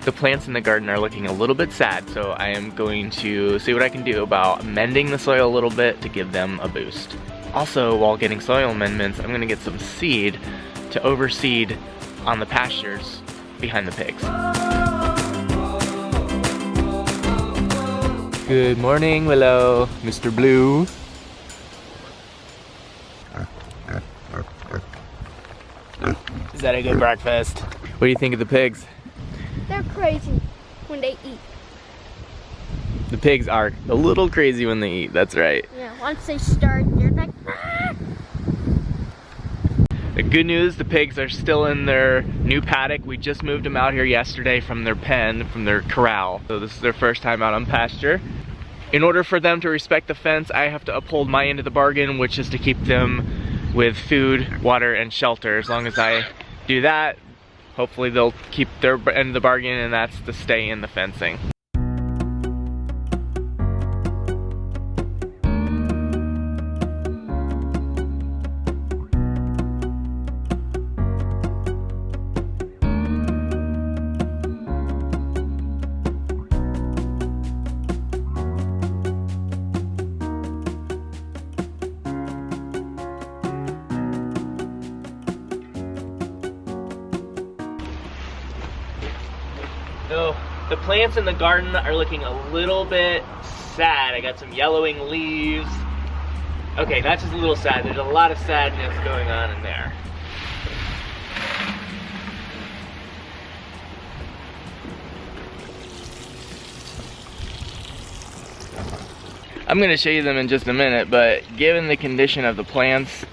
The plants in the garden are looking a little bit sad, so I am going to see what I can do about amending the soil a little bit to give them a boost. Also, while getting soil amendments, I'm gonna get some seed to overseed on the pastures behind the pigs. Good morning, Willow, Mr. Blue. Is that a good breakfast? What do you think of the pigs? They're crazy when they eat. The pigs are a little crazy when they eat, that's right. Yeah, once they start, they're like, ah! The good news, the pigs are still in their new paddock. We just moved them out here yesterday from their pen, from their corral. So this is their first time out on pasture. In order for them to respect the fence, I have to uphold my end of the bargain, which is to keep them with food, water, and shelter. As long as I do that, hopefully they'll keep their end of the bargain, and that's to stay in the fencing. So the plants in the garden are looking a little bit sad. I got some yellowing leaves. Okay, that's just a little sad. There's a lot of sadness going on in there. I'm gonna show you them in just a minute, but given the condition of the plants,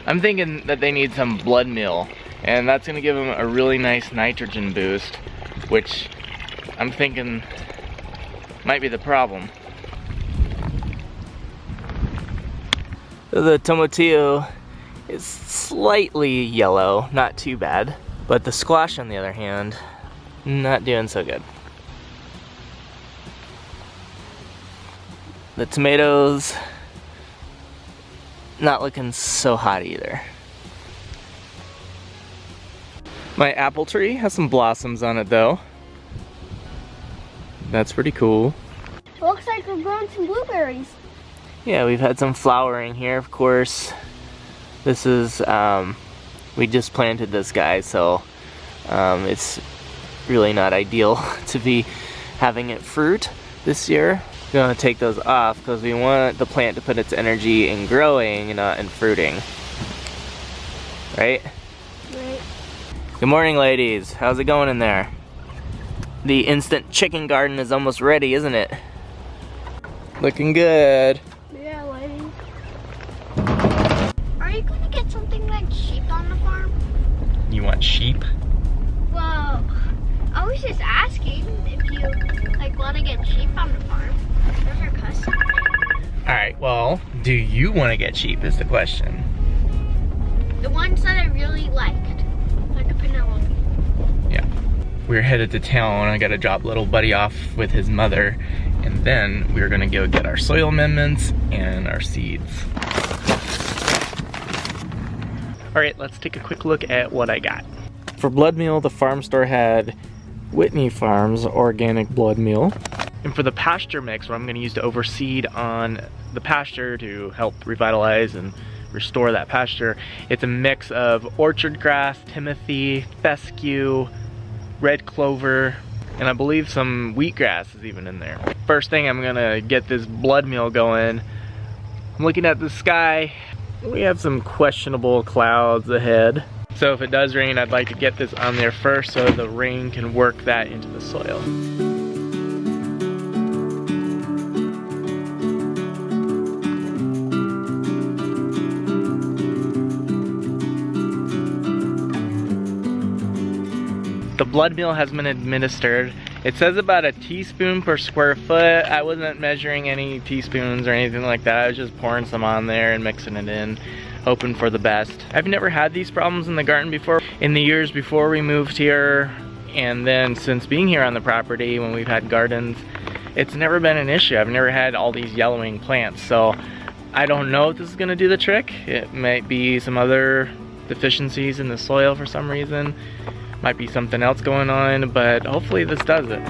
I'm thinking that they need some blood meal, and that's gonna give them a really nice nitrogen boost, which I'm thinking might be the problem. The tomatillo is slightly yellow, not too bad, but the squash on the other hand, not doing so good. The tomatoes, not looking so hot either. My apple tree has some blossoms on it though. That's pretty cool. It looks like we're growing some blueberries. Yeah, we've had some flowering here, of course. This is, we just planted this guy, so it's really not ideal to be having it fruit this year. We're gonna take those off because we want the plant to put its energy in growing and not in fruiting. Right? Right. Good morning, ladies. How's it going in there? The instant chicken garden is almost ready, isn't it? Looking good. Yeah, lady. Are you gonna get something like sheep on the farm? You want sheep? Well, I was just asking if you like want to get sheep on the farm. Those are custom. Alright, well, do you want to get sheep is the question. The ones that I really liked, like a Penelope. Yeah. We're headed to town. I gotta drop little buddy off with his mother, and then we're gonna go get our soil amendments and our seeds. Alright, let's take a quick look at what I got. For blood meal, the farm store had Whitney Farms organic blood meal. And for the pasture mix, what I'm gonna use to overseed on the pasture to help revitalize and restore that pasture, it's a mix of orchard grass, timothy, fescue, red clover, and I believe some wheatgrass is even in there. First thing, I'm gonna get this blood meal going. I'm looking at the sky. We have some questionable clouds ahead. So if it does rain, I'd like to get this on there first so the rain can work that into the soil. The blood meal has been administered. It says about a teaspoon per square foot. I wasn't measuring any teaspoons or anything like that. I was just pouring some on there and mixing it in, hoping for the best. I've never had these problems in the garden before. In the years before we moved here, and then since being here on the property when we've had gardens, it's never been an issue. I've never had all these yellowing plants. So I don't know if this is gonna do the trick. It might be some other deficiencies in the soil for some reason. Might be something else going on, but hopefully this does it.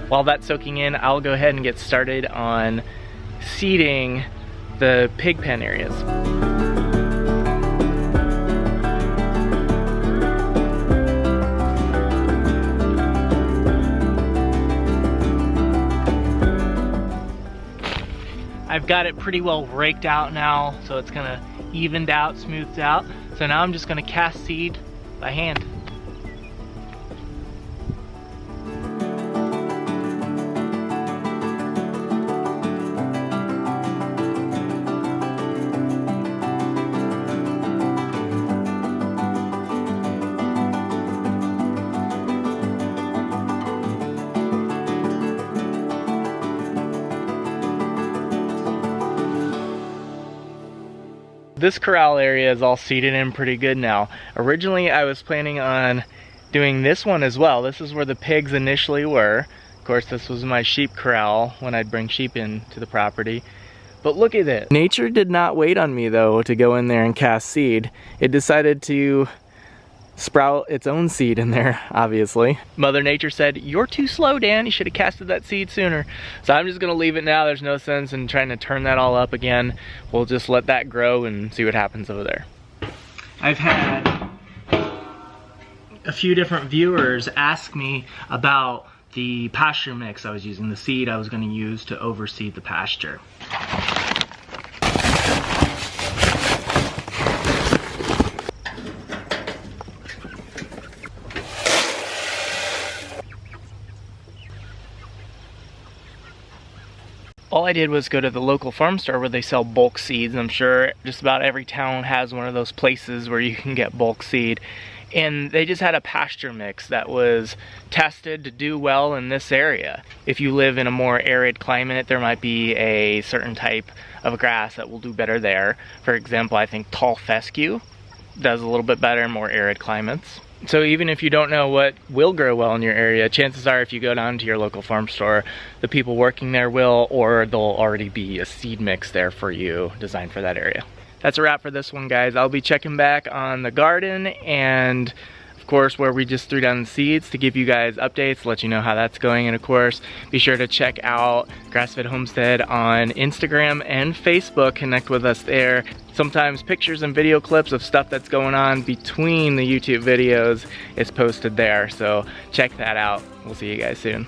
While that's soaking in, I'll go ahead and get started on seeding the pig pen areas. I've got it pretty well raked out now, so it's kind of evened out, smoothed out. So now I'm just going to cast seed by hand. This corral area is all seeded in pretty good now. Originally I was planning on doing this one as well. This is where the pigs initially were. Of course, this was my sheep corral when I'd bring sheep into the property. But look at this. Nature did not wait on me though to go in there and cast seed. It decided to sprout its own seed in there, obviously. Mother Nature said, "You're too slow, Dan. You should have casted that seed sooner." So I'm just gonna leave it now. There's no sense in trying to turn that all up again. We'll just let that grow and see what happens over there. I've had a few different viewers ask me about the pasture mix I was using, the seed I was gonna use to overseed the pasture. All I did was go to the local farm store where they sell bulk seeds. I'm sure just about every town has one of those places where you can get bulk seed. And they just had a pasture mix that was tested to do well in this area. If you live in a more arid climate, there might be a certain type of grass that will do better there. For example, I think tall fescue does a little bit better in more arid climates. So even if you don't know what will grow well in your area, chances are if you go down to your local farm store, the people working there will, or there'll already be a seed mix there for you designed for that area. That's a wrap for this one, guys. I'll be checking back on the garden and of course where we just threw down the seeds to give you guys updates, let you know how that's going. And of course, be sure to check out Grass-Fed Homestead on Instagram and Facebook. Connect with us there. Sometimes pictures and video clips of stuff that's going on between the YouTube videos is posted there, so check that out. We'll see you guys soon.